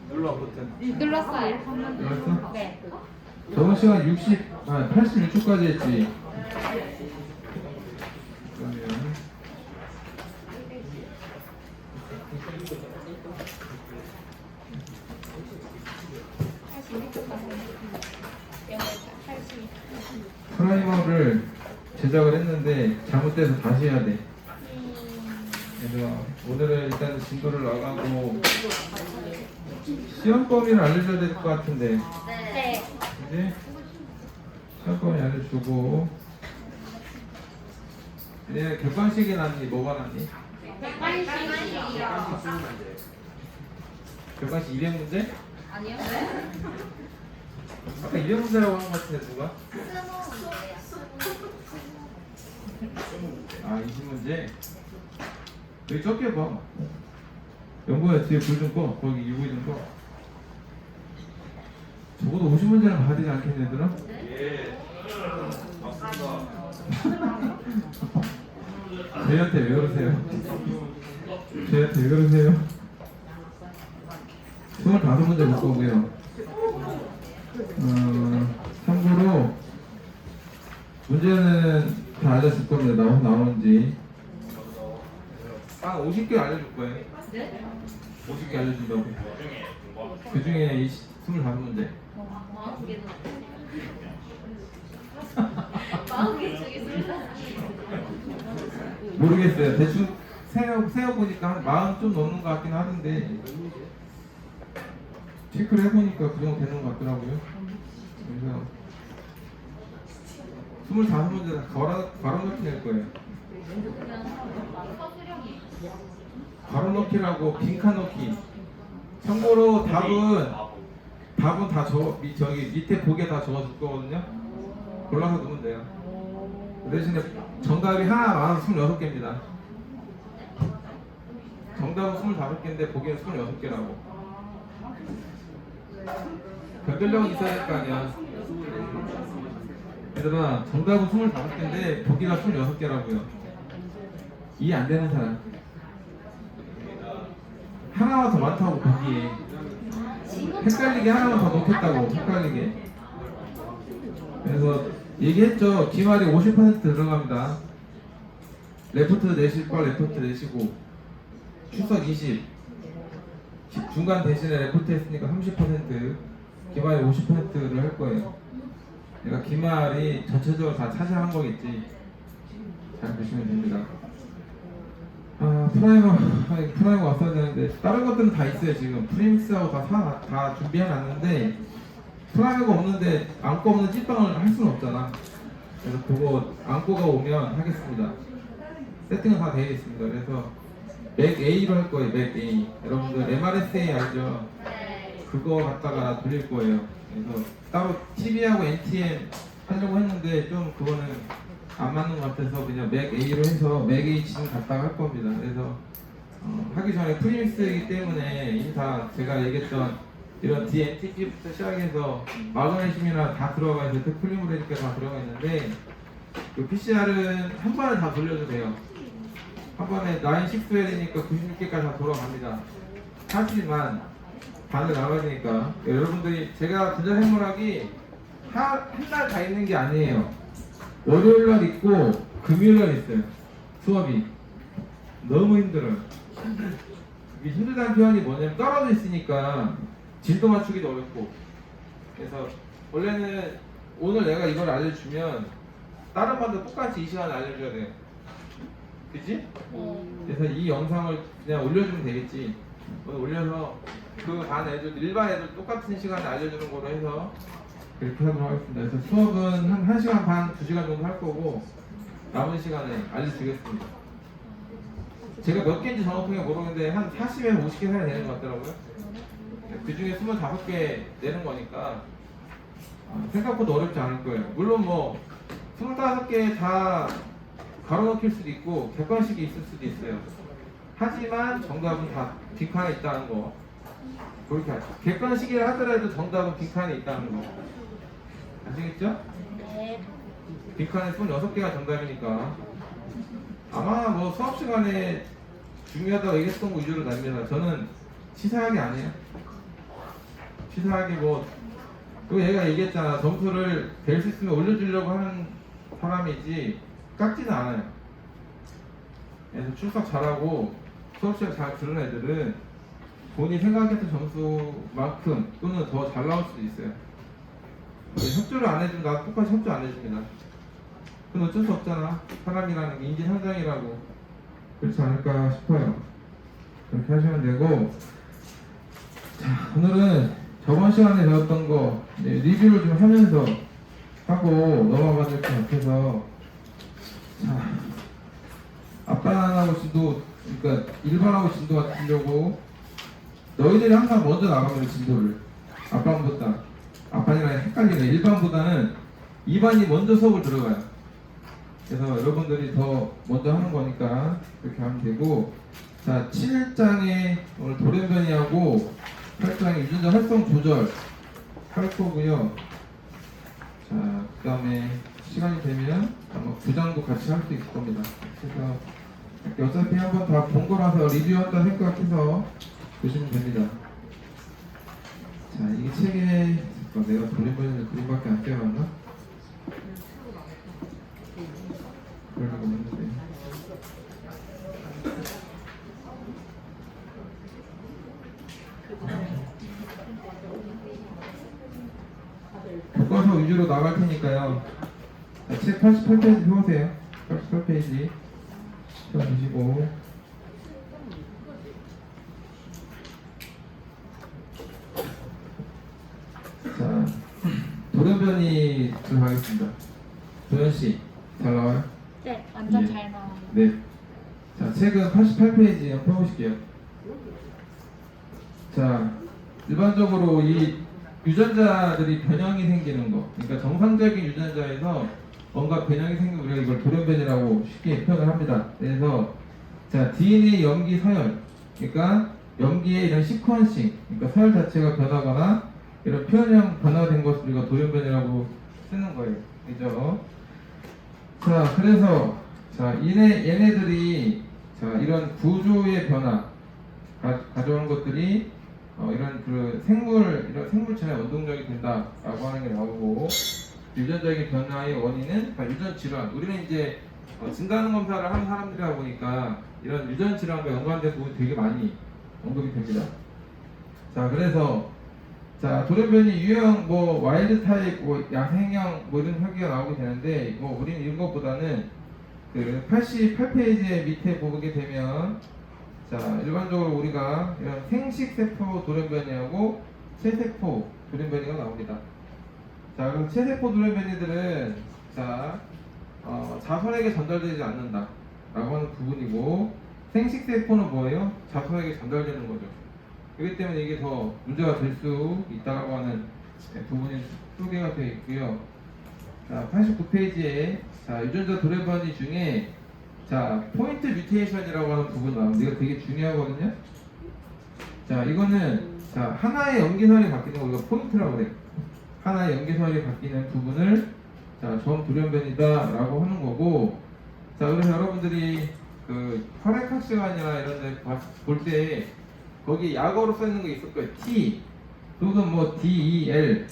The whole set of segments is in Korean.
눌러 버튼. 눌렀어요. 눌렀어? 네. 저번 시간 86초까지 했지. 그러면 프라이머를 제작을 했는데 잘못돼서 다시 해야 돼. 그래서 오늘은 일단 진도를 나가고 시험 범위를 알려줘야 될 것 같은데. 네. 이제 시험 범위 알려주고. 얘 객관식이 낫니? 뭐가 낫니? 객관식 200문제? 아니요. 아까 200문제라고 한 것 같은데 누가? 아 20문제? 여기 적게 봐. 연구야 뒤에 불 좀 꺼. 거기 UV 좀 꺼. 적어도 50문제는 봐야 되지 않겠니 얘들아? 예. 저희한테 왜 그러세요? 저희한테 왜 그러세요? 25문제 못 보고요. 참고로 문제는 다 알려줄 겁니다. 나오는지. 한 50개 알려줄 거예요. 네? 50개 알려준다고. 그 중에 25문제. 40개 중에 20. 모르겠어요. 대충 세어보니까 한 40 좀 넘는 것 같긴 하던데 체크를 해보니까 그 정도 되는 것 같더라고요. 그래서 25문제 다 괄호 넣기 낼 거예요. 괄호 넣기라고 빈칸 넣기. 참고로 답은 다 저기 밑에 보기에 다 적어줄 거거든요. 골라서 넣으면 돼요. 그 대신에 정답이 하나 많아서 26개입니다. 정답은 25개인데 보기에는 26개라고. 변별력은 있어야 될 거 아니야. 얘들아, 정답은 25개인데 보기가 26개라고요. 이해 안 되는 사람. 하나가 더 많다고 보기에. 헷갈리게 하나만 더 넣겠다고, 헷갈리게. 그래서 얘기했죠. 기말이 50% 들어갑니다. 레포트 내실 거 레포트 내시고 출석 20 중간 대신에 레포트 했으니까 30% 기말이 50%를 할 거예요. 그러니까 기말이 전체적으로 다 차지한 거겠지. 잘 보시면 됩니다. 프라이머 왔어야 되는데 다른 것들은 다 있어요. 지금 프리믹스하고 다 준비해놨는데 프라이머가 없는데 안고 없는 찐빵을 할 수는 없잖아. 그래서 그거 안고가 오면 하겠습니다. 세팅은 다 되어 있습니다. 그래서 맥 A로 할 거예요. 맥 A. 여러분들 MRSA 알죠? 그거 갖다가 돌릴 거예요. 그래서 따로 TV하고 NTM 하려고 했는데 좀 그거는 안 맞는 것 같아서 그냥 맥 A로 해서 맥 A 지금 갖다가 할 겁니다. 그래서 하기 전에 프리믹스이기 때문에 이미 다 제가 얘기했던 이런 DNTP부터 시작해서 마그네슘이나 다 들어가 있어요. 풀리무레니까 다 들어가 있는데 그 PCR은 한 번에 다 돌려도 돼요. 한 번에 9-6 해야 되니까 96개까지 다 돌아갑니다. 하지만 반을 나가야 되니까 여러분들이 제가 전자생물학이 한 달 다 있는 게 아니에요. 월요일날 있고 금요일날 있어요. 수업이 너무 힘들어요. 이게 힘들다는 표현이 뭐냐면 떨어져 있으니까 진도 맞추기도 어렵고. 그래서 원래는 오늘 내가 이걸 알려주면 다른 반도 똑같이 이 시간에 알려줘야 돼요. 그치? 그래서 이 영상을 그냥 올려주면 되겠지. 오늘 올려서 그 반 애들, 일반 애들 똑같은 시간에 알려주는 거로 해서 그렇게 하도록 하겠습니다. 그래서 수업은 한 1시간 반, 2시간 정도 할 거고 남은 시간에 알려주겠습니다. 제가 몇 개인지 정확하게 모르는데 한 40에서 50개 해야 되는 것 같더라고요. 그 중에 25개 내는 거니까 생각보다 어렵지 않을 거예요. 물론 뭐 25개 다 가로넣길 수도 있고 객관식이 있을 수도 있어요. 하지만 정답은 다 빈칸에 있다는 거. 그렇게 하죠. 객관식이라 하더라도 정답은 빈칸에 있다는 거. 아시겠죠? 네. 빈칸에 26개가 정답이니까. 아마 뭐 수업 시간에 중요하다고 얘기했던 거 위주로 납니다. 저는 치사하게 안 해요. 치사하게 뭐, 그 얘가 얘기했잖아. 점수를 될 수 있으면 올려주려고 하는 사람이지, 깎지는 않아요. 그래서 출석 잘하고 수업 시간 잘 들은 애들은 본인이 생각했던 점수만큼 또는 더 잘 나올 수도 있어요. 협조를 안 해주면 나 똑같이 협조 안 해줍니다. 그건 어쩔 수 없잖아. 사람이라는 게 인지상정이라고. 그렇지 않을까 싶어요. 그렇게 하시면 되고, 자, 오늘은 저번 시간에 배웠던 거 이제 리뷰를 좀 하면서 하고 넘어가야 될 것 같아서, 자, 앞반하고 진도, 그러니까 1반하고 진도 같으려고 너희들이 항상 먼저 나가면 진도를 앞반보다, 앞반이랑 헷갈리네. 1반보다는 2반이 먼저 수업을 들어가요. 그래서 여러분들이 더 먼저 하는 거니까 그렇게 하면 되고, 자, 7장에 오늘 돌연변이하고 8장에 유전자 활성 조절 할 거고요. 자, 그 다음에 시간이 되면 아마 9장도 같이 할 수 있을 겁니다. 그래서 어차피 한번 다 본 거라서 리뷰한다 생각해서 보시면 됩니다. 자, 이게 책에 내가 돌연변이는 그림밖에 안 떼어놨나? 그럴 리가 없는데. 교과서 위주로 나갈 테니까요. 자, 책 88페이지 펴보세요. 88페이지 펴주시고. 자, 돌연변이 들어가겠습니다. 도현씨, 잘 나와요? 네, 완전 예. 잘 나와요. 네. 자, 책은 88페이지 한번 펴보실게요. 자, 일반적으로 이 유전자들이 변형이 생기는 거, 그러니까 정상적인 유전자에서 뭔가 변형이 생기면 우리가 이걸 돌연변이라고 쉽게 표현을 합니다. 그래서 자, DNA 염기 서열, 그러니까 염기의 이런 시퀀싱, 그러니까 서열 자체가 변하거나 이런 표현형 변화가 된 것을 우리가 돌연변이라고 쓰는 거예요. 그죠? 자, 그래서 자, 얘네들이 자, 이런 구조의 변화 가져오는 것들이 이런 그 이런 생물체의 원동력이 된다라고 하는 게 나오고, 유전적인 변화의 원인은 유전 질환. 우리는 이제 진단 검사를 하는 사람들이다 보니까 이런 유전 질환과 연관된 부분이 되게 많이 언급이 됩니다. 자, 그래서 자, 돌연변이 유형 뭐 와일드 타입, 뭐 야생형 뭐 이런 표기가 나오게 되는데, 뭐 우리는 이런 것보다는 그 88페이지 밑에 보게 되면 자, 일반적으로 우리가 이런 생식세포 돌연변이하고 체세포 돌연변이가 나옵니다. 자, 그럼 체세포 돌연변이들은 자, 자손에게 전달되지 않는다 라고 하는 부분이고, 생식세포는 뭐예요? 자손에게 전달되는 거죠. 그렇기 때문에 이게 더 문제가 될 수 있다고 하는 부분이 소개가 되어 있고요. 자, 89페이지에 자, 유전자 돌연변이 중에 자, 포인트 뮤테이션이라고 하는 부분 나옵니다. 이거 되게 중요하거든요. 자, 이거는 자, 하나의 염기설이 바뀌는 거 우리가 포인트라고 그래요. 하나의 염기설이 바뀌는 부분을 자, 전 돌연변이다라고 하는 거고, 자, 그래서 여러분들이 그 혈액학 시간이나 이런 데 볼 때 거기 약어로 써 있는 거 있을 거예요. T 또는 뭐 DEL,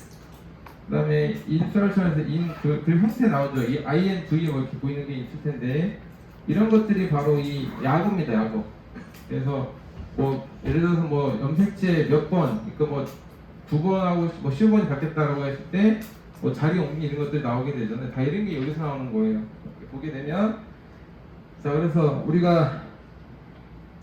그다음에 인서션에서 그 형태 나오죠. 이 INV 뭐 이렇게 보이는 게 있을 텐데, 이런 것들이 바로 이 약어입니다. 약어. 그래서 뭐 예를 들어서 뭐 염색제 몇 번, 그러니까 뭐 2번하고 뭐 15번이 바뀌었다라고 했을 때 뭐 자리 옮기 이런 것들이 나오게 되잖아요. 다 이런 게 여기서 나오는 거예요. 이렇게 보게 되면 자, 그래서 우리가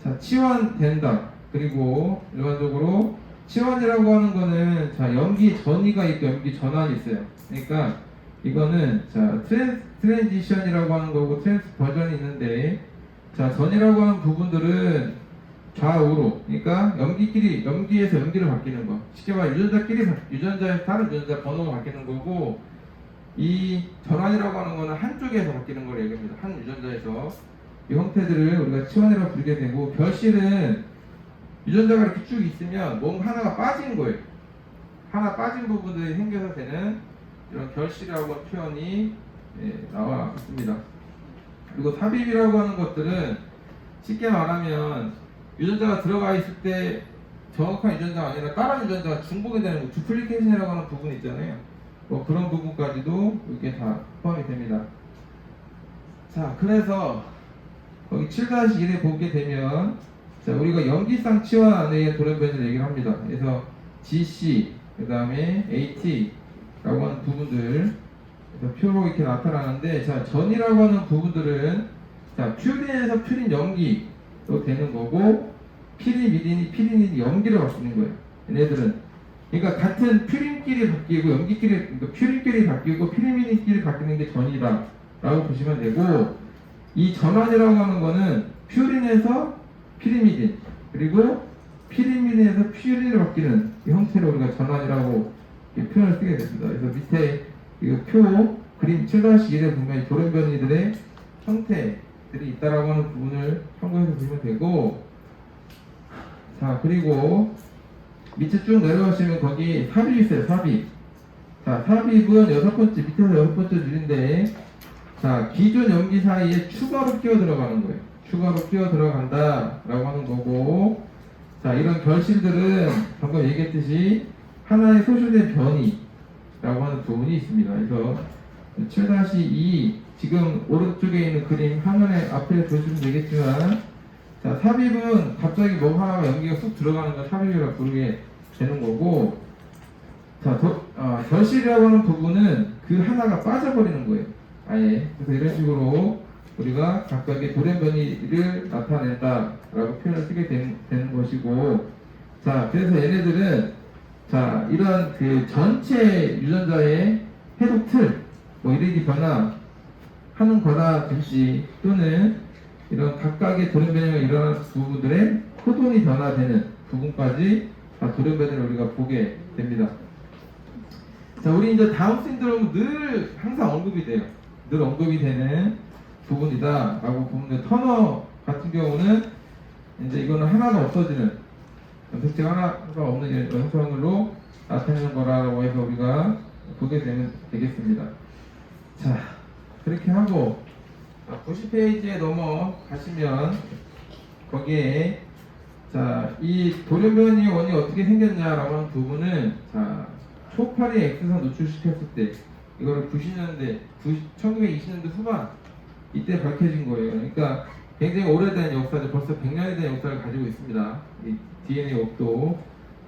자, 치환된다. 그리고 일반적으로 치환이라고 하는 거는 자, 염기 전이가 있고 염기 전환이 있어요. 그러니까 이거는 자, 트랜지션이라고 하는 거고 트랜스 버전이 있는데, 자, 전이라고 하는 부분들은 좌우로, 그러니까 염기에서 염기를 바뀌는 거. 쉽게 말해 유전자에서 다른 유전자 번호가 바뀌는 거고, 이 전환이라고 하는 거는 한쪽에서 바뀌는 걸 얘기합니다. 한 유전자에서. 이 형태들을 우리가 치환이라고 부르게 되고, 결실은 유전자가 이렇게 쭉 있으면 뭔가 하나가 빠진 거예요. 하나 빠진 부분들이 생겨서 되는 이런 결실이라고 하는 표현이 나와 있습니다. 그리고 삽입이라고 하는 것들은 쉽게 말하면 유전자가 들어가 있을 때 정확한 유전자가 아니라 다른 유전자가 중복이 되는 거, 두플리케이션이라고 하는 부분 있잖아요. 뭐 그런 부분까지도 이게 다 포함이 됩니다. 자, 그래서 거기 7-1에 보게 되면, 자, 우리가 염기성 치환의 돌연변이를 얘기를 합니다. 그래서 GC, 그 다음에 AT라고 하는 부분들, 그래서 표로 이렇게 나타나는데, 자, 전이라고 하는 부분들은, 자, 퓨린에서 퓨린 염기로 되는 거고, 피리미딘이 피리닌 염기로 바뀌는 거예요. 얘네들은. 그러니까 같은 퓨린끼리 바뀌고, 염기끼리, 그러니까 퓨린끼리 바뀌고, 피리미딘끼리 바뀌는 게 전이다 라고 보시면 되고, 이 전환이라고 하는 거는 퓨린에서 피리미딘, 그리고 피리미딘에서 퓨린으로 바뀌는 이 형태로 우리가 전환이라고 표현을 쓰게 됩니다. 그래서 밑에 이 표 그림 7-1에 보면 돌연변이들의 형태들이 있다라고 하는 부분을 참고해서 보시면 되고, 자, 그리고 밑에 쭉 내려가시면 거기 삽입이 있어요. 삽입. 자, 삽입은 여섯 번째, 밑에서 여섯 번째 줄인데, 자, 기존 염기 사이에 추가로 끼어 들어가는 거예요. 추가로 끼어 들어간다 라고 하는 거고, 자, 이런 결실들은 방금 얘기했듯이 하나의 소실된 변이라고 하는 부분이 있습니다. 그래서 7-2 지금 오른쪽에 있는 그림 화면에 앞에 보시면 되겠지만, 자, 삽입은 갑자기 뭐 하나가 염기가 쑥 들어가는 걸 삽입이라고 부르게 되는 거고, 자, 결실이라고 하는 부분은 그 하나가 빠져버리는 거예요. 아예. 그래서 이런 식으로 우리가 각각의 돌연변이를 나타낸다라고 표현을 쓰게 되는 것이고, 자, 그래서 얘네들은, 자, 이런 그 전체 유전자의 해독 틀, 뭐 이르기 변화 하는 거나 듯이, 또는 이런 각각의 돌연변이가 일어나는 부분들의 코돈이 변화되는 부분까지 다 돌연변이를 우리가 보게 됩니다. 자, 우리 이제 다운 신드롬은 늘 항상 언급이 돼요. 늘 언급이 되는 부분이다 라고 보는데, 터너 같은 경우는 이제 이거는 하나가 없어지는, 선택지가 하나가 없는 현상으로 나타내는 거라고 해서 우리가 보게 되겠습니다. 자, 그렇게 하고 90페이지에 넘어가시면 거기에, 자, 이 돌연변이 원이 어떻게 생겼냐라고 하는 부분은, 자, 초파리 X선 노출시켰을 때, 이거를 90년대, 1920년대 후반 이때 밝혀진 거예요. 그러니까 굉장히 오래된 역사죠. 벌써 100년에 대한 역사를 가지고 있습니다. 이 DNA 옥도.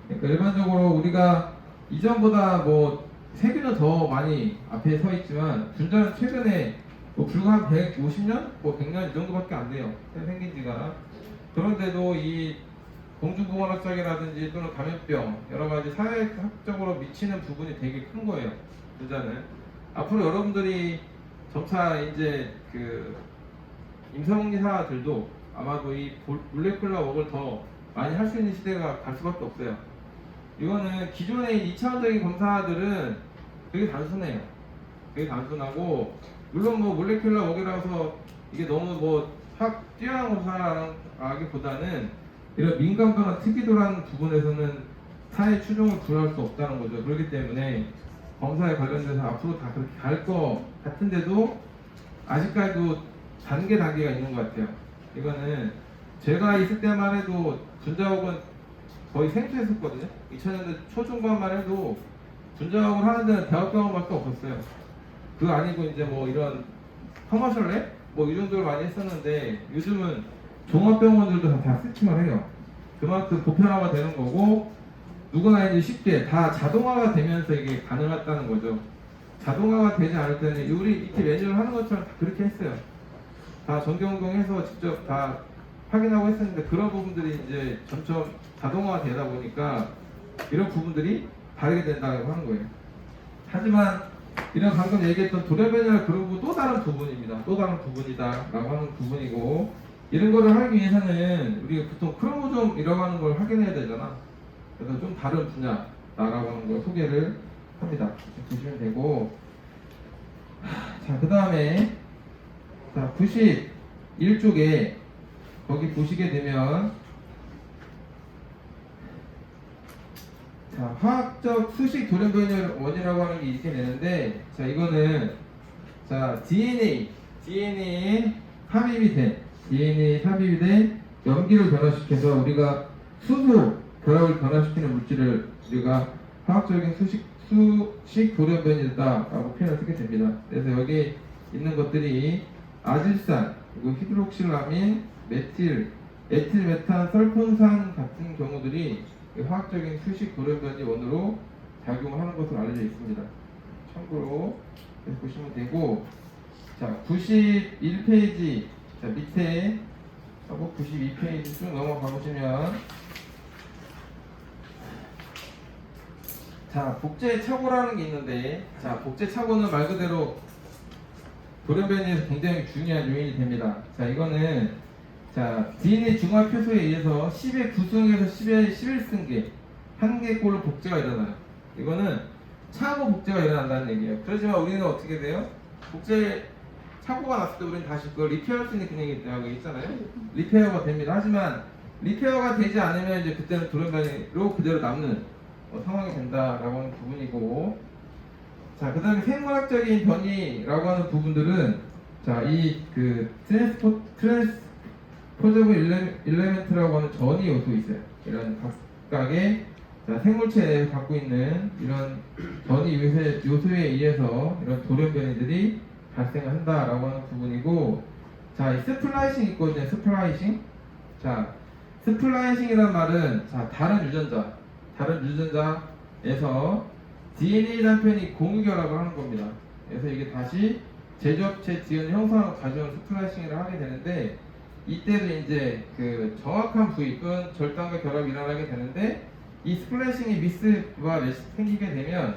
그러니까 일반적으로 우리가 이전보다 뭐 세균은 더 많이 앞에 서 있지만, 분자는 최근에 뭐 불과 한 150년? 뭐 100년 이 정도밖에 안 돼요. 생긴 지가. 그런데도 이 공중보건학적이라든지 또는 감염병, 여러 가지 사회학적으로 미치는 부분이 되게 큰 거예요. 분자는. 앞으로 여러분들이 점차 이제 그 임상응리사들도 아마도 이 몰레큘러 웍을 더 많이 할 수 있는 시대가 갈 수밖에 없어요. 이거는 기존의 2차원적인 검사들은 되게 단순해요. 되게 단순하고, 물론 뭐 몰레큘러 웍이라서 이게 너무 뭐 확 뛰어난 검사라기보다는 이런 민감도나 특이도라는 부분에서는 사회 추종을 구할 수 없다는 거죠. 그렇기 때문에 검사에 관련돼서 앞으로 다 그렇게 갈 것 같은데도 아직까지도 단계가 있는 것 같아요. 이거는 제가 있을 때만 해도 분자옥은 거의 생소했었거든요. 2000년대 초중반만 해도 분자옥을 하는 데는 대학병원밖에 없었어요. 그거 아니고 이제 뭐 이런 커머셜 랩? 뭐 이 정도를 많이 했었는데, 요즘은 종합병원들도 다 스팀을 해요. 그만큼 보편화가 되는 거고, 누구나 이제 쉽게 다 자동화가 되면서 이게 가능하다는 거죠. 자동화가 되지 않을 때는 우리 이렇게 매뉴얼 하는 것처럼 다 그렇게 했어요. 다 전경동해서 직접 다 확인하고 했었는데, 그런 부분들이 이제 점점 자동화가 되다 보니까 이런 부분들이 다르게 된다고 하는 거예요. 하지만 이런 방금 얘기했던 돌연변이나 그런 부분 또 다른 부분입니다. 또 다른 부분이다 라고 하는 부분이고, 이런 거를 하기 위해서는 우리가 보통 크로모좀이라고 하는 걸 확인해야 되잖아. 그래서 좀 다른 분야라고 하는 걸 소개를 합니다. 보시면 되고, 자, 그 다음에, 자, 1쪽에 거기 보시게 되면 자, 화학적 수식 돌연변이 원이라고 하는 게 이렇게 되는데, 자, 이거는 자, DNA에 삽입이 된 염기를 변화시켜서 우리가 수소 결합을 변화시키는 물질을 우리가 화학적인 수식 돌연변이다라고 표현을 쓰게 됩니다. 그래서 여기 있는 것들이 아질산, 그리고 히드록실라민, 메틸, 에틸메탄, 설폰산 같은 경우들이 화학적인 수식 돌연변이 원으로 작용하는 것으로 알려져 있습니다. 참고로 보시면 되고, 자 91페이지 자 밑에 하고 92페이지 쭉 넘어가 보시면 자 복제 착오라는 게 있는데, 자 복제 착오는 말 그대로 돌연변이에서 굉장히 중요한 요인이 됩니다. 자 이거는 자, DNA 중화 표소에 의해서 10의 9승에서 10의 11승계 한 개꼴로 복제가 일어나요. 이거는 차고 복제가 일어난다는 얘기예요. 그렇지만 우리는 어떻게 돼요? 복제 사고가 났을 때 우리는 다시 그걸 리페어할 수 있는 기능이 있잖아요. 리페어가 됩니다. 하지만 리페어가 되지 않으면 이제 그때는 돌연변이로 그대로 남는 상황이 된다라고 하는 부분이고, 자, 그 다음에 생물학적인 변이라고 하는 부분들은 자, 이 그 포저브 일레멘트라고 하는 전이 요소 있어요. 이런 각각의 자, 생물체에 갖고 있는 이런 전이 요소에 의해서 이런 돌연변이들이 발생한다라고 하는 부분이고, 자, 이 스플라이싱 있거든요. 자, 스플라이싱이란 말은 자, 다른 유전자에서 DNA 단편이 공유 결합을 하는 겁니다. 그래서 이게 다시 제조업체 지연 형성을 가져온 스플라이싱을 하게 되는데, 이때도 이제 그 정확한 부위은 절단과 결합이 일어나게 되는데, 이 스플래싱이 미스가 생기게 되면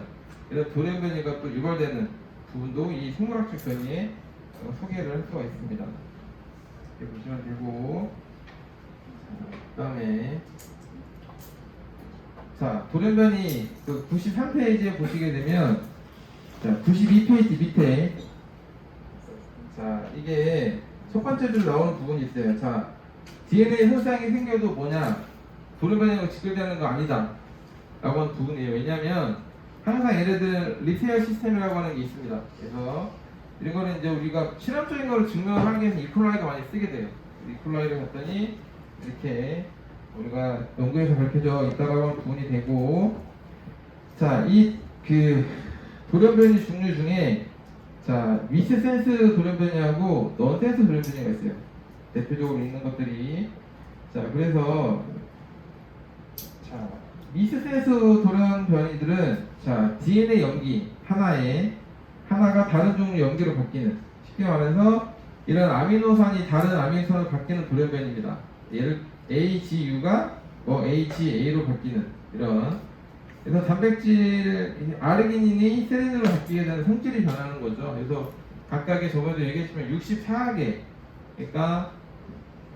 이런 돌연변이가 또 유발되는 부분도 이 생물학적 변이에 소개를 할 수가 있습니다. 이렇게 보시면 되고, 그 다음에 자 돌연변이 그 93페이지에 보시게 되면 자 92페이지 밑에 자 이게 첫 번째 줄 나오는 부분이 있어요. 자, DNA 손상이 생겨도 뭐냐, 돌연변이로 직결되는 거 아니다 라고 하는 부분이에요. 왜냐하면 항상 얘네들 리페어 시스템이라고 하는 게 있습니다. 그래서 이거는 이제 우리가 실험적인 거를 증명하기 위해서 이콜라이가 많이 쓰게 돼요. 이콜라이를 했더니 이렇게 우리가 연구에서 밝혀져 있다라고 하는 부분이 되고, 자, 이 그 돌연변이 종류 중에 자, 미스센스 돌연변이하고 넌센스 돌연변이가 있어요. 대표적으로 있는 것들이. 자, 그래서 자, 미스센스 돌연변이들은 자, DNA 염기 하나가 다른 종류 염기로 바뀌는, 쉽게 말해서 이런 아미노산이 다른 아미노산으로 바뀌는 돌연변이입니다. 얘를 AGU가 HA로 바뀌는 이런. 그래서 단백질 아르기닌이 세린으로 바뀌게 되는 성질이 변하는 거죠. 그래서 각각의 저번에도 얘기했지만 64개, 그러니까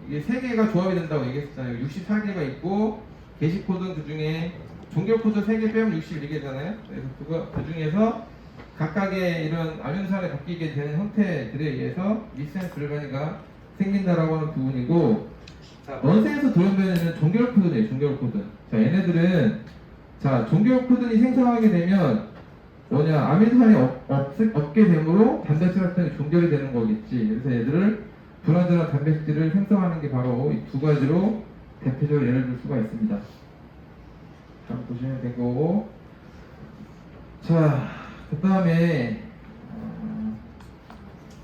이게 3개가 조합이 된다고 얘기했잖아요. 64개가 있고 게시 코드는 그 중에 종결 코드 3개 빼면 61개잖아요. 그래서 그 중에서 각각의 이런 아미노산에 바뀌게 되는 형태들에 의해서 미스센스 돌연변이가 생긴다라고 하는 부분이고, 자, 넌센스 돌연변이는 종결 코드네요. 종결 코드. 자, 얘네들은 자, 종결 코드이 생성하게 되면 뭐냐, 아미노산이 없게 되므로 단백질 합성이 종결이 되는 거겠지. 그래서 얘들을 불완전한 단백질을 생성하는 게 바로 이 두 가지로 대표적으로 예를 들 수가 있습니다. 한번 보시면 되고, 자, 그 다음에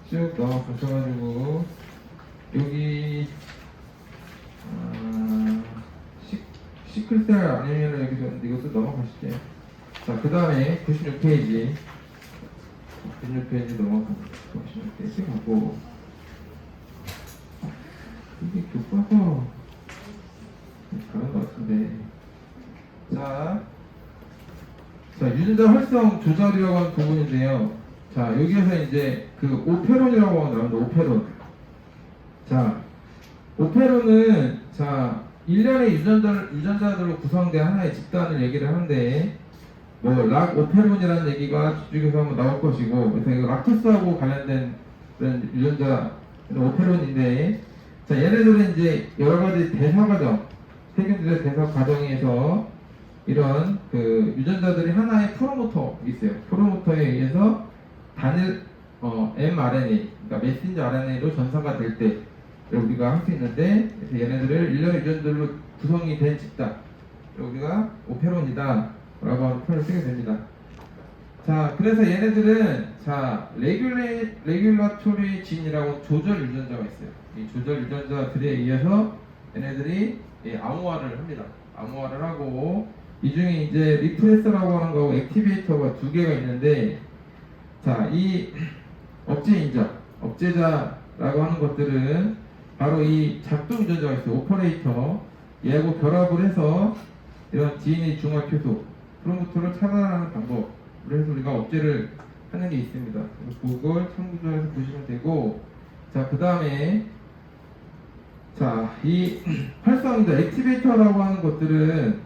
쭉 넘어가셔가지고 여기 시클셀 아니면 여기서 이것도 넘어가시죠. 자, 그 다음에 96페이지 넘어가고 96페이지 가고, 이게 교과서 다른 것 같은데. 자, 유전자 활성 조절이라고 하는 부분인데요. 자, 여기에서 이제 그 오페론이라고 하는 나오는데, 오페론은 자, 일련의 유전자들로 구성된 하나의 집단을 얘기를 하는데, 뭐 락 오페론이라는 얘기가 뒤쪽에서 한번 나올 것이고, 그래서 이거 락토스하고 관련된 그런 유전자 오페론인데, 자, 얘네들은 이제 여러 가지 대사 과정, 세균들의 대사 과정에서 이런 그 유전자들이 하나의 프로모터 있어요. 프로모터에 의해서 단일 mRNA, 그러니까 메신저 RNA로 전사가 될 때 우리가 할 수 있는데, 그래서 얘네들을 일련의 유전들로 구성이 된 집단, 우리가 오페론이다 라고 하는 표현을 쓰게 됩니다. 자, 그래서 얘네들은 자 레귤라토리 진이라고 조절 유전자가 있어요. 이 조절 유전자들에 의해서 얘네들이 암호화를 합니다. 암호화를 하고, 이 중에 이제 리프레서라고 하는 거하고 액티베이터가 두 개가 있는데, 자, 이 억제자라고 하는 것들은 바로 이 작동 유전자가 있어요. 오퍼레이터. 얘하고 결합을 해서 이런 DNA 중화 효소 프로모터를 차단하는 방법. 그래서 우리가 억제를 하는 게 있습니다. 그걸 참고해서 보시면 되고, 자, 그 다음에 자, 이 활성유자 액티베이터라고 하는 것들은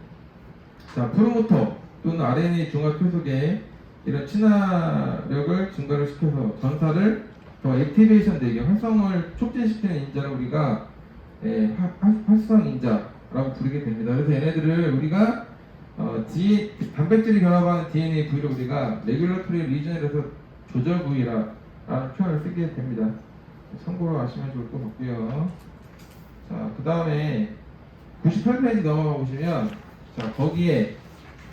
자, 프로모터 또는 RNA 중화 효소계 이런 친화력을 증가를 시켜서 전사를 더 액티베이션 되게 활성을 촉진시키는 인자를 우리가 활성 인자라고 부르게 됩니다. 그래서 얘네들을 우리가 단백질이 결합하는 DNA 부위를 우리가 레귤러토리 리전이라서 조절 부위라는 표현을 쓰게 됩니다. 참고로 아시면 좋을 것 같고요. 자, 그 다음에 98페이지 넘어가 보시면, 자, 거기에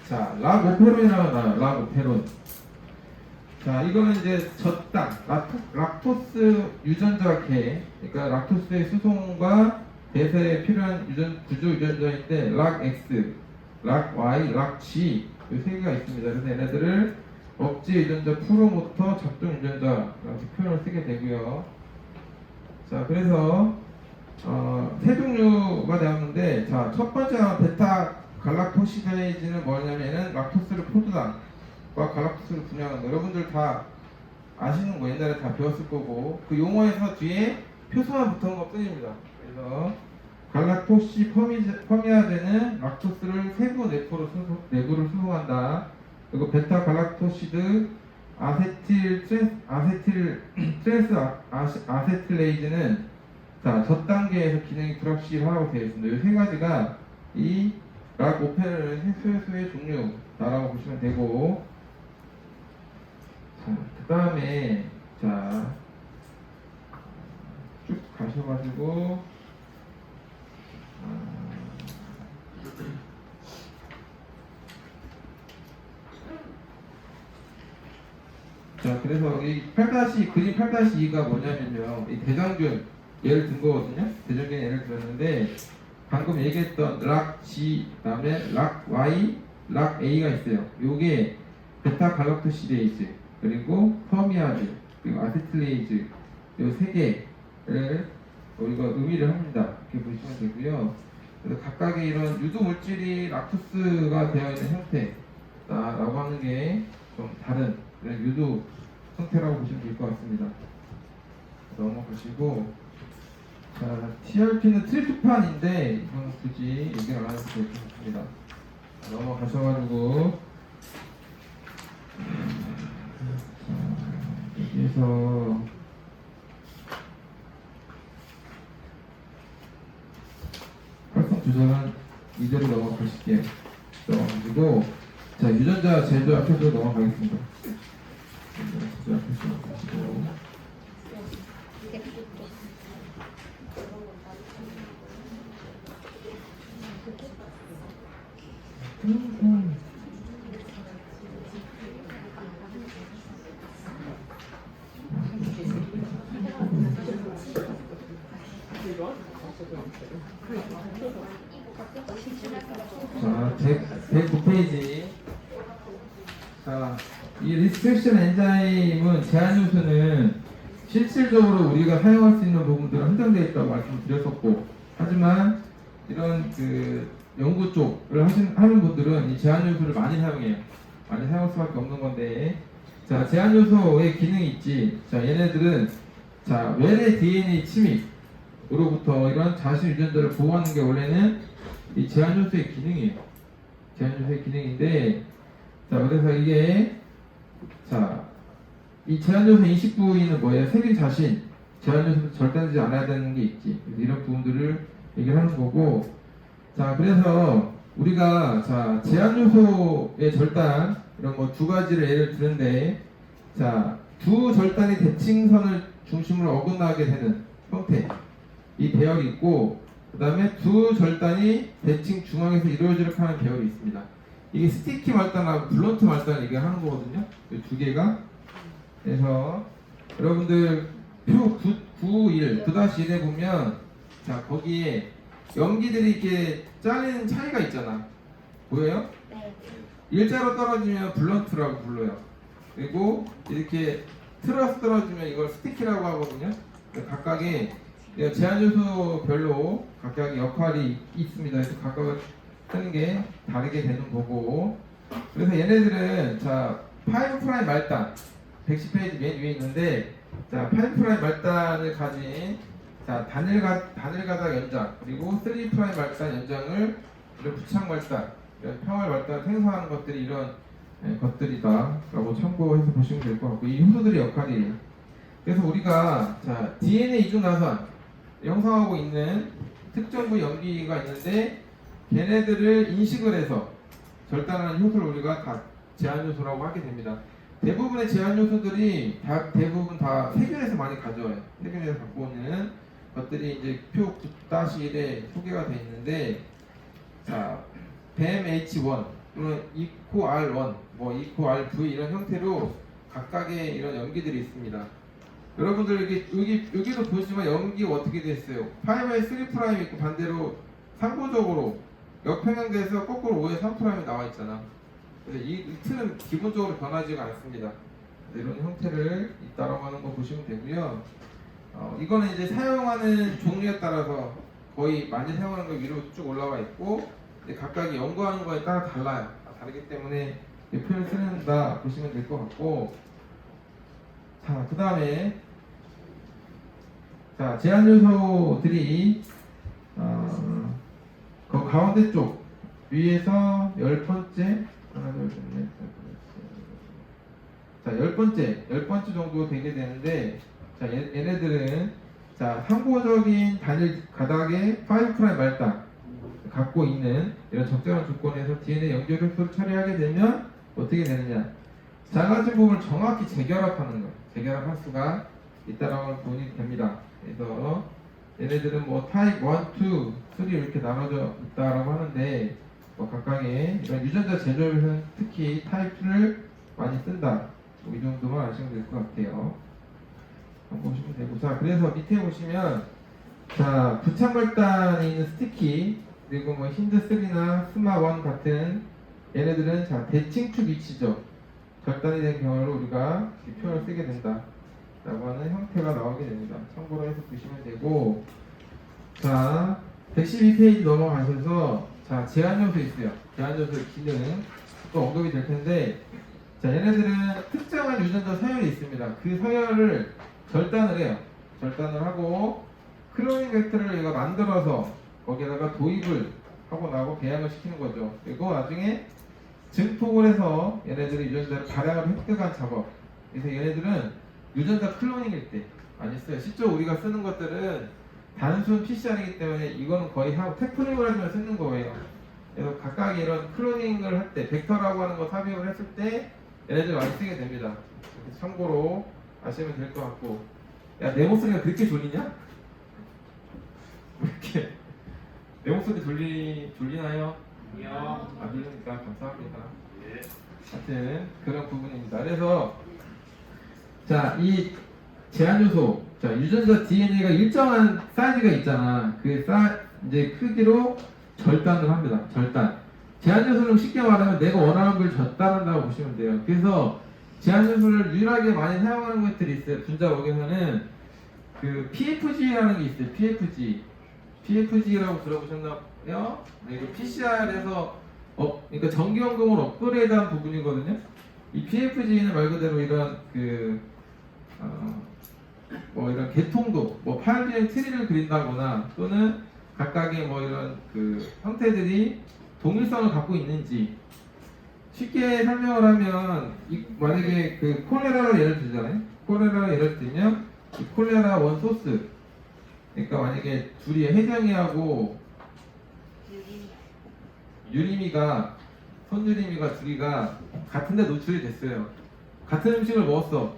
자, 락오페론이라고 나와요. 락오페론. 자, 이거는 이제 젖당, 락토스 유전자계, 그러니까 락토스의 수송과 대사에 필요한 구조 유전자인데, 락X, 락Y, 락G 이 세 개가 있습니다. 그래서 얘네들을 억제 유전자 프로모터 작동 유전자라고 표현을 쓰게 되고요. 자, 그래서 세 종류가 되었는데, 자, 첫 번째 베타 갈락토시데이즈는 뭐냐면 얘는 락토스를 포도당과 갈락토스를 분해하는 거. 여러분들 다 아시는 거 옛날에 다 배웠을 거고, 그 용어에서 뒤에 표소만 붙은 것 뿐입니다. 그래서 갈락토시 퍼미아제는 락토스를 세부 내부를 수송한다. 그리고 베타 갈락토시드 트랜스 아세틸레이즈는 자, 첫 단계에서 기능이 불확실하다고 되어 있습니다. 이 세 가지가 이 락오페론의 효소의 종류다라고 보시면 되고, 자, 그 다음에 자, 쭉 가셔가지고 자, 그래서 이 그림 8-2가 뭐냐면요, 이 대장균 예를 든 거거든요. 대장균 예를 들었는데, 방금 얘기했던 락 G, 그다음에 락 Y, 락 A가 있어요. 요게 베타 갈락토시데이즈, 그리고 퍼미아즈, 그리고 아세틸레이즈, 요 세 개를 우리가 의미를 합니다. 이렇게 보시면 되고요. 그래서 각각의 이런 유도 물질이 락토스가 되어 있는 형태다라고 하는 게 좀 다른 그런 유도 형태라고 보시면 될 것 같습니다. 넘어가시고, 자, TRP는 트리프탄인데 이건 굳이 얘기를 안 해도 될 것 같습니다. 넘어가셔가지고, 여기에서 활성 조절은 이대로 넘어가실게요. 넘어가지고, 자, 유전자 제조학 표로 넘어가겠습니다. 제조학 표로 넘어가시고. 자, 109페이지. 자, 이 리스트릭션 엔자임은 제한 요소는 실질적으로 우리가 사용할 수 있는 부분들은 한정되어 있다고 말씀드렸었고, 하지만 이런 그 연구 쪽을 하는 분들은 이 제한 요소를 많이 사용해요. 많이 사용할 수밖에 없는 건데, 자, 제한 요소의 기능이 있지. 자, 얘네들은 자, 외래 DNA 침입으로부터 이런 자신 유전자를 보호하는 게 원래는 이 제한 요소의 기능이에요. 제한 요소의 기능인데, 자, 그래서 이게 자, 이 제한 요소 인식 부위는 뭐예요? 세균 자신 제한 요소도 절단되지 않아야 되는 게 있지. 그래서 이런 부분들을 얘기를 하는 거고, 자 그래서 우리가 자 제한 요소의 절단 이런 거 두 가지를 예를 드는데, 자 두 절단이 대칭선을 중심으로 어긋나게 되는 형태 이 배열이 있고, 그 다음에 두 절단이 대칭 중앙에서 이루어지도록 하는 배열이 있습니다. 이게 스티키 말단하고 블런트 말단을 얘기하는 거거든요. 이 두 개가. 그래서 여러분들 표 991 9-1에 보면 자 거기에 연기들이 이렇게 잘리는 차이가 있잖아. 보여요? 네. 일자로 떨어지면 블런트라고 불러요. 그리고 이렇게 틀어서 떨어지면 이걸 스티키라고 하거든요. 각각의 제한 요소별로 각각의 역할이 있습니다. 그래서 각각을 쓰는 게 다르게 되는 거고, 그래서 얘네들은 자 5프라임 말단 110페이지 맨 위에 있는데, 자 5프라임 말단을 가진 자 단일 가닥 연장, 그리고 3프라임 말단 연장을 이런 부착 말단, 이런 평활 말단을 생성하는 것들이 이런 것들이다라고 참고해서 보시면 될 것 같고, 이 효소들의 역할이에요. 그래서 우리가 자 DNA 이중 나선 형성하고 있는 특정 부 염기가 있는데, 걔네들을 인식을 해서 절단하는 효소를 우리가 다 제한 요소라고 하게 됩니다. 대부분의 제한 요소들이 대부분 다 세균에서 많이 가져와요. 세균에서 갖고 오는 것들이 이제 표 9-1에 소개가 되어 있는데, 자 BMH1 또는 EcoR1, 뭐 EcoRV 이런 형태로 각각의 이런 염기들이 있습니다. 여러분들 여기도 보시면 염기가 어떻게 됐어요? 5에 3' 있고 반대로 상부적으로 역평행돼서 거꾸로 5에 3'이 나와 있잖아. 그래서 이 틀은 기본적으로 변하지가 않습니다. 이런 형태를 있다라고 하는 거 보시면 되고요. 이거는 이제 사용하는 종류에 따라서 거의 많이 사용하는 거 위로 쭉 올라와 있고, 각각이 연구하는 거에 따라 달라요. 다르기 때문에 이 표현을 쓰는다 보시면 될 것 같고, 자 그 다음에 자 제한 요소들이 그 가운데 쪽 위에서 10번째 하나 둘셋넷 자 10번째 정도 되게 되는데, 자 얘네들은 자 상부적인 단일 가닥의 5' 말단 갖고 있는 이런 적절한 조건에서 DNA 연결 효소를 처리하게 되면 어떻게 되느냐, 작아진 부분을 정확히 재결합하는 거예요. 재결합할 수가 있다라고 보니 됩니다. 그래서 얘네들은 뭐 타입 1, 2, 3 이렇게 나눠져 있다라고 하는데, 뭐 각각의 이런 유전자 제조에서는 특히 타입 2를 많이 쓴다. 뭐이 정도만 아시면 될 것 같아요. 한번 보시면 되고, 자 그래서 밑에 보시면 자 부착말단에 있는 스티키, 그리고 뭐 힌드3나 스마1 같은 얘네들은 자 대칭축 위치죠. 절단이 된 경우로 우리가 이 표현을 쓰게 된다 라고 하는 형태가 나오게 됩니다. 참고로 해서 보시면 되고, 자 112페이지 넘어가셔서 자 제한 요소 있어요. 제한 요소의 기능 또 언급이 될 텐데, 자 얘네들은 특정한 유전자 서열이 있습니다. 그 서열을 절단을 해요. 절단을 하고 클로닝 벡터를 얘가 만들어서 거기에다가 도입을 하고 나고 배양을 시키는 거죠. 그리고 나중에 증폭을 해서 얘네들이 유전자를 다량을 획득한 작업. 그래서 얘네들은 유전자 클로닝일 때 많이 써요. 실제 우리가 쓰는 것들은 단순 PCR이기 때문에 이거는 거의 테프링을 하면 쓰는 거예요. 그래서 각각 이런 클로닝을 할 때, 벡터라고 하는 거 삽입을 했을 때 얘네들 많이 쓰게 됩니다. 참고로 아시면 될 것 같고, 야 내 목소리가 그렇게 졸리냐? 왜 이렇게 내 목소리 졸리나요? 아 졸리니까 감사합니다. 하여튼 그런 부분입니다. 그래서 자 이 제한 요소, 자 유전자 DNA가 일정한 사이즈가 있잖아. 그 이제 크기로 절단을 합니다. 절단. 제한 요소는 쉽게 말하면 내가 원하는 걸 절단한다고 보시면 돼요. 그래서 제한 요소를 유일하게 많이 사용하는 것들이 있어요. 분자웍에서는 그 PFG라는 게 있어요. PFG라고 들어보셨나요? 네, 그 PCR에서 그러니까 전기연금을 업그레이드한 부분이거든요. 이 PFG는 말 그대로 이런 뭐 이런 개통도, 뭐 파일링 트리를 그린다거나 또는 각각의 뭐 이런 그 형태들이 동일성을 갖고 있는지, 쉽게 설명을 하면 만약에 그 콜레라를 예를 들잖아요. 콜레라를 예를 들면 이 콜레라 원 소스. 그러니까 만약에 둘이 혜정이하고 유림이가 손유림이가 둘이가 같은데 노출이 됐어요. 같은 음식을 먹었어.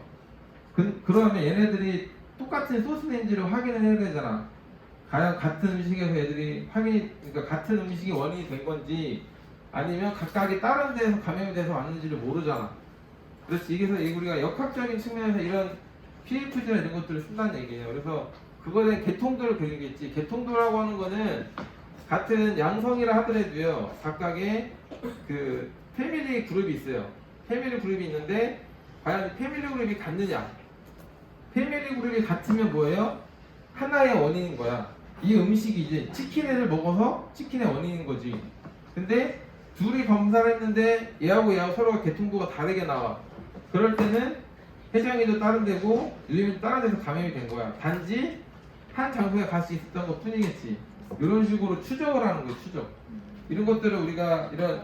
그러면 얘네들이 똑같은 소스인지를 확인을 해야 되잖아. 과연 같은 음식에서 애들이 그러니까 같은 음식이 원인이 된 건지 아니면 각각이 다른 데서 감염이 돼서 왔는지를 모르잖아. 그래서 이게서 우리가 역학적인 측면에서 이런 pH나 이런 것들을 쓴다는 얘기예요. 그래서 그거에 대한 개통도를 그리겠지. 개통도라고 하는 거는 같은 양성이라 하더라도요, 각각의 그 패밀리 그룹이 있어요. 패밀리 그룹이 있는데 과연 패밀리 그룹이 같느냐? 패밀리 그룹이 같으면 뭐예요? 하나의 원인인 거야. 이 음식이 이제 치킨을 먹어서 치킨의 원인인 거지. 근데 둘이 검사를 했는데 얘하고 서로가 개통도가 다르게 나와. 그럴 때는 혜정이도 다른 데고 유림이도 다른 데서 감염이 된 거야. 단지 한 장소에 갈 수 있었던 것 뿐이겠지. 이런 식으로 추적을 하는 거예요. 추적. 이런 것들을 우리가 이런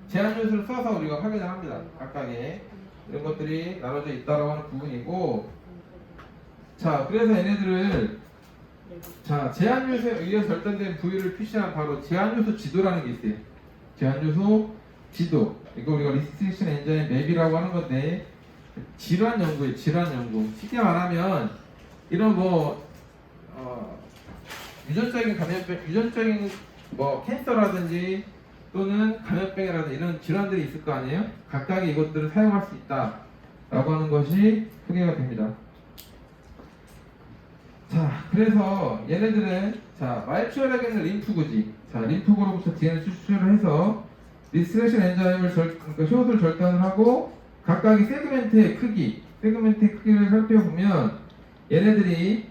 제한 요소를 써서 우리가 확인을 합니다. 각각의 이런 것들이 나눠져 있다라고 하는 부분이고, 자, 그래서 얘네들을 자, 제한 요소에 의해 절단된 부위를 표시한 바로 제한 요소 지도라는 게 있어요. 제한 요소 지도. 이거 우리가 리스트릭션 엔자임 맵이라고 하는 건데, 질환 연구예요. 질환 연구. 쉽게 말하면 이런 유전적인 뭐 캔서라든지 또는 감염병이라든지 이런 질환들이 있을 거 아니에요? 각각의 이것들을 사용할 수 있다라고 하는 것이 소개가 됩니다. 자, 그래서 얘네들은 자, 말초혈액에는 림프구지. 자, 림프구로부터 DNA 추출을 해서 리스트렉션 엔자임을 그러니까 효소를 절단을 하고 각각의 세그멘트의 크기를 살펴보면 얘네들이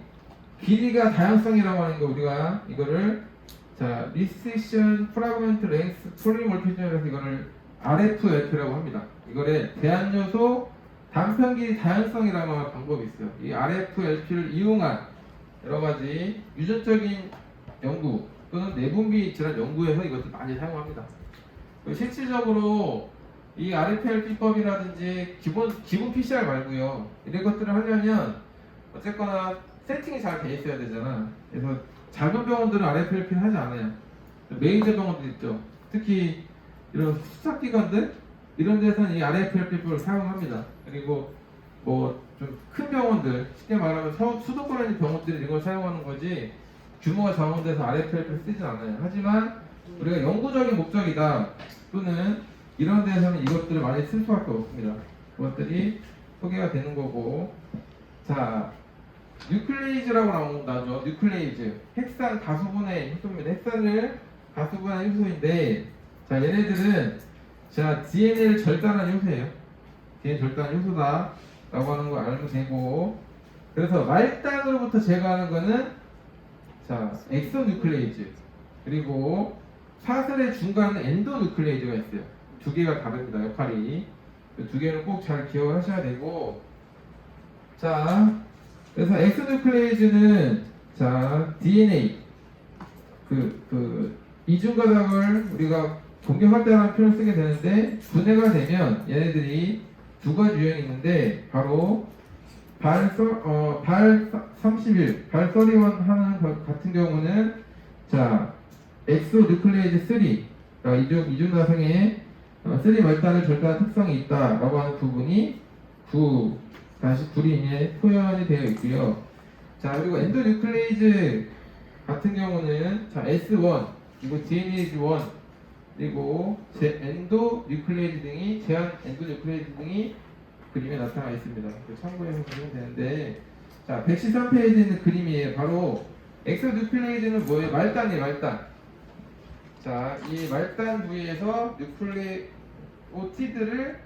길이가 다양성이라고 하는 거 우리가 이거를 자, 리스트릭션 프라그멘트 랭스 폴리몰피즘이라서 이거를 RFLP라고 합니다. 이거를 대한요소 단편 길이 다양성이라고 하는 방법이 있어요. 이 RFLP를 이용한 여러 가지 유전적인 연구 또는 내분비 질환 연구에서 이것을 많이 사용합니다. 실질적으로 이 RFLP법이라든지 기본 PCR 말고요. 이런 것들을 하려면 어쨌거나 세팅이 잘 돼 있어야 되잖아. 그래서 작은 병원들은 RFLP를 하지 않아요. 메이저 병원들 있죠. 특히 이런 수사기관들 이런 데서는 이 RFLP법을 사용합니다. 그리고 뭐 좀 큰 병원들, 쉽게 말하면 수도권에 있는 병원들이 이걸 사용하는 거지 규모가 작은데서 RFLP를 쓰진 않아요. 하지만 우리가 연구적인 목적이다 또는 이런 데서는 이것들을 많이 쓸 수밖에 없습니다. 그것들이 소개가 되는 거고, 자, 뉴클레이즈라고 나오죠. 뉴클레이즈, 핵산 가수분해 효소입니다. 핵산을 가수분해 효소인데, 자, 얘네들은 자 DNA를 절단한 효소예요. DNA 절단 효소다 라고 하는 거 알면 되고, 그래서 말단으로부터 제거하는 거는 자 엑소뉴클레이즈, 그리고 사슬의 중간에 엔도뉴클레이즈가 있어요. 두 개가 다릅니다. 역할이. 두 개는 꼭 잘 기억하셔야 되고, 자 그래서 엑소뉴클레이즈는 자 DNA 이중가닥을 우리가 공격할 때라는 표현을 쓰게 되는데, 분해가 되면 얘네들이 두 가지 유형이 있는데 바로 발 31 하는 것 같은 경우는 자 엑소뉴클레이즈 3 이중가상의 3 말단을 절단한 특성이 있다라고 하는 부분이 9-9림에 표현이 되어 있고요. 자, 그리고 엔도뉴클레이즈 같은 경우는 자 S1 그리고 DNase1 그리고 엔도뉴클레이즈 등이 제한 엔도뉴클레이즈 등이 그림에 나타나 있습니다. 참고해서 보시면 되는데, 자 113페이지에 있는 그림이에요. 바로 엑소뉴클레이즈는 뭐예요? 말단이에요. 말단. 자, 이 말단 부위에서 뉴클레오티드를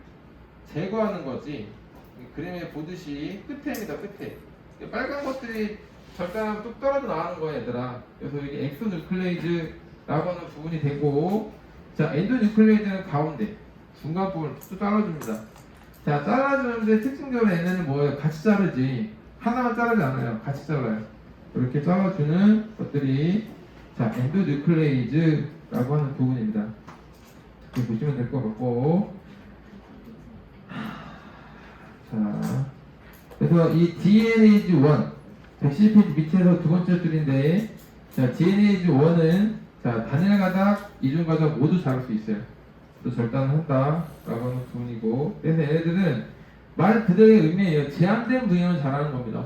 제거하는 거지. 그림에 보듯이 끝에입니다. 끝에. 빨간 것들이 절단하면 뚝 떨어져 나가는 거예요, 얘들아. 그래서 이게 엑소뉴클레이즈라고 하는 부분이 되고, 자, 엔도뉴클레이즈는 가운데 중간 부분을 뚝 잘라줍니다. 자, 잘라주는데 특징적으로 얘네는 뭐예요? 같이 자르지. 하나만 자르지 않아요. 같이 잘라요. 이렇게 잘라주는 것들이 자 엔도뉴클레이즈라고 하는 부분입니다. 이렇게 보시면 될 것 같고, 자 그래서 이 DNase1 112페이지 밑에서 두 번째 줄인데, 자, DNase1은 자, 단일 가닥, 이중 가닥 모두 자를 수 있어요. 또 절단한다라고 하는 부분이고, 그래서 얘네들은 말 그대로의 의미예요. 제한된 부위만 자라는 겁니다.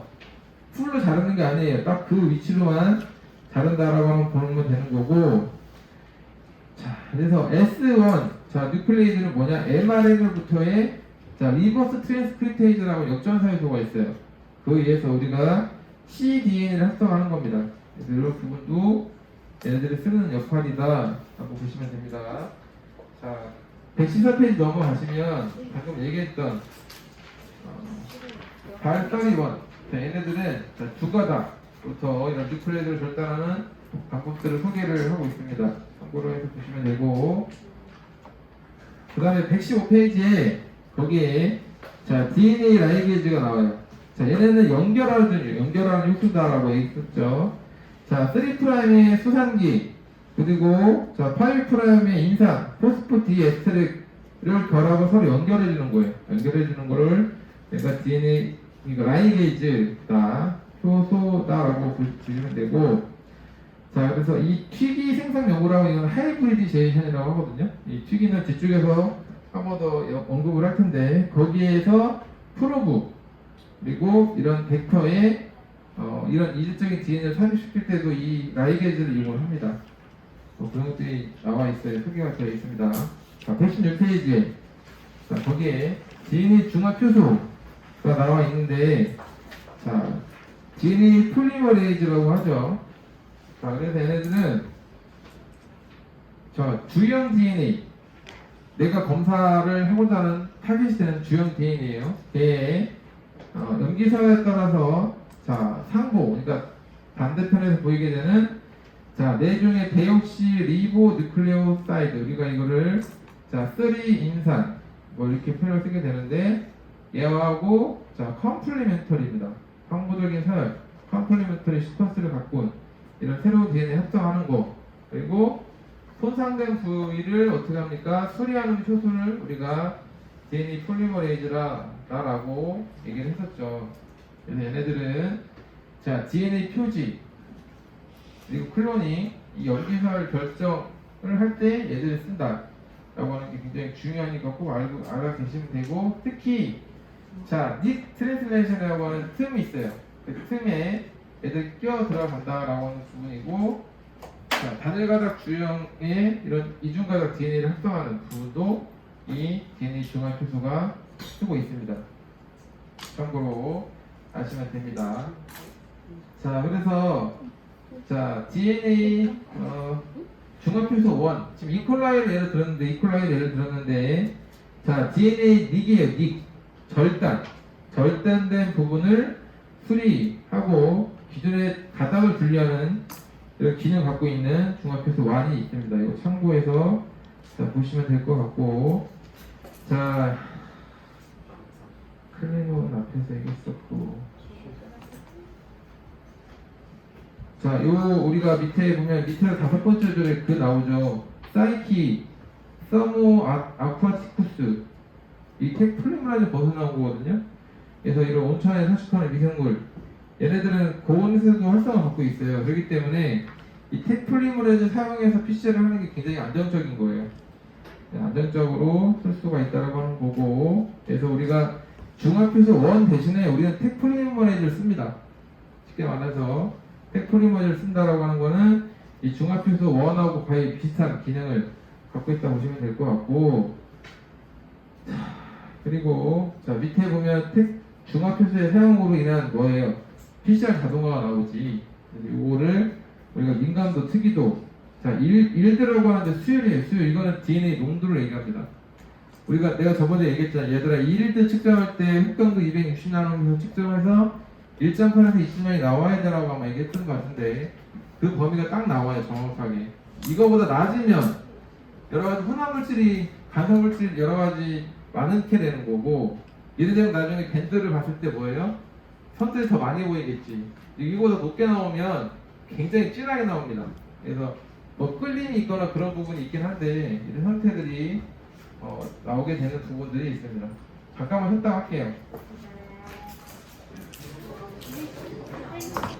풀로 자르는 게 아니에요. 딱 그 위치로만 자른다라고 하면 보면 되는 거고. 자, 그래서 S1, 자, 뉴클레이드는 뭐냐? mRNA부터의 자, 리버스 트랜스크립테이즈라고 역전사 요소가 있어요. 그에 의해서 우리가 cDNA를 합성하는 겁니다. 그래서 이런 부분도 얘네들이 쓰는 역할이다 라고 보시면 됩니다. 자, 114페이지 넘어가시면 방금 얘기했던 발사리원, 자, 얘네들은 자, 두 가닥부터 이런 뉴클레이드를 절단하는 방법들을 소개를 하고 있습니다. 참고로 해서 보시면 되고, 그 다음에 115페이지에 거기에 자, DNA 라이게이즈가 나와요. 자, 얘네는 연결하는 효소다라고 얘기했었죠. 자, 3'의 수산기, 그리고 자, 5'의 인산, 포스포디 에스테릭을 결합을 서로 연결해주는 거예요. 연결해주는 거를 그러니까 DNA, 그러니까 라이게이즈다, 효소다라고 보시면 되고, 자, 그래서 이 튀기 생성 연구라고 이건 하이브리디제이션이라고 하거든요. 이 튀기는 뒤쪽에서 한 번 더 언급을 할 텐데, 거기에서 프로브, 그리고 이런 벡터에 이런 이질적인 DNA를 삽입시킬 때도 이 라이게이즈를 이용을 합니다. 그런 것들이 나와 있어요. 소개가 되어 있습니다. 자, 116페이지에 자, 거기에 DNA 중합 효소가 나와 있는데, 자, DNA 폴리머레이즈라고 하죠. 자, 그래서 얘네들은 자, 주형 DNA, 내가 검사를 해보자는 타깃이 되는 주형 DNA예요. 걔의 염기서에 따라서 자, 상보, 그러니까 반대편에서 보이게 되는 자, 내중의 데옥시 리보 누클레오사이드, 우리가 이거를 자, 3인산 뭐 이렇게 표현을 쓰게 되는데, 얘하고 자, 컴플리멘터리입니다. 항보적인 서열, 컴플리멘터리 시퀀스를 갖고 온 이런 새로운 DNA 합성하는 거, 그리고 손상된 부위를 어떻게 합니까? 수리하는 효소를 우리가 DNA 폴리머레이즈라고 얘기를 했었죠. 그래서 얘네들은 자, DNA 표지, 그리고 클로닝, 이 염기서열 결정을 할 때 얘들을 쓴다 라고 하는 게 굉장히 중요하니까 꼭 알아 계시면 되고, 특히 자, 닉 트랜슬레이션이라고 하는 틈이 있어요. 그 틈에 얘들 끼어 들어간다라고 하는 부분이고, 자, 단일가닥 주형의 이런 이중가닥 DNA를 합성하는 부분도 이 DNA 중합 효소가 쓰고 있습니다. 참고로 아시면 됩니다. 자, 그래서 자, DNA 중합 효소 1, 지금 이콜라이를 예를 들었는데, 자, DNA 닉이에요. 닉, 절단된 부분을 수리하고 기존의 가닥을 분리하는 이런 기능을 갖고 있는 중합효소 1이 있습니다. 이거 참고해서 자, 보시면 될 것 같고, 자, 클리노는 앞에서 얘기했었고, 자, 요 우리가 밑에 보면 밑에서 5번째 줄에 그 나오죠. 사이키, 서모 아쿠아티쿠스, 이 텍플리무라즈 벗어나온 거거든요. 그래서 이런 온천에 서식하는 미생물, 얘네들은 고온에서도 활성을 갖고 있어요. 그렇기 때문에 이 텍플리무레즈 사용해서 PCR을 하는 게 굉장히 안정적인 거예요. 안정적으로 쓸 수가 있다고 하는 거고, 그래서 우리가 중합효소 1 대신에 우리는 텍플리무레즈를 씁니다. 쉽게 말해서 텍플리무레즈를 쓴다라고 하는 거는 이 중합효소 1하고 거의 비슷한 기능을 갖고 있다고 보시면 될 것 같고, 그리고 자, 밑에 보면 중합효소의 사용으로 인한 뭐예요? PCR 자동화가 나오지. 그래서 이거를 우리가 민감도, 특이도, 자, 일드라고 하는데 수율이에요. 수율. 이거는 DNA 농도를 얘기합니다. 내가 저번에 얘기했잖아. 얘들아, 일드 측정할 때 흑강도 260나노미터 측정해서 1.8에서 20만이 나와야 되라고 아마 얘기했던 것 같은데, 그 범위가 딱 나와요. 정확하게. 이거보다 낮으면 여러 가지 혼합물질이, 간성물질 여러 가지 많게 되는 거고, 예를 들면 나중에 밴드를 봤을 때 뭐예요? 선들이 더 많이 보이겠지. 이거보다 높게 나오면 굉장히 진하게 나옵니다. 그래서 뭐 끌림이 있거나 그런 부분이 있긴 한데, 이런 형태들이 나오게 되는 부분들이 있습니다. 잠깐만 쉬었다 할게요. 땡큐.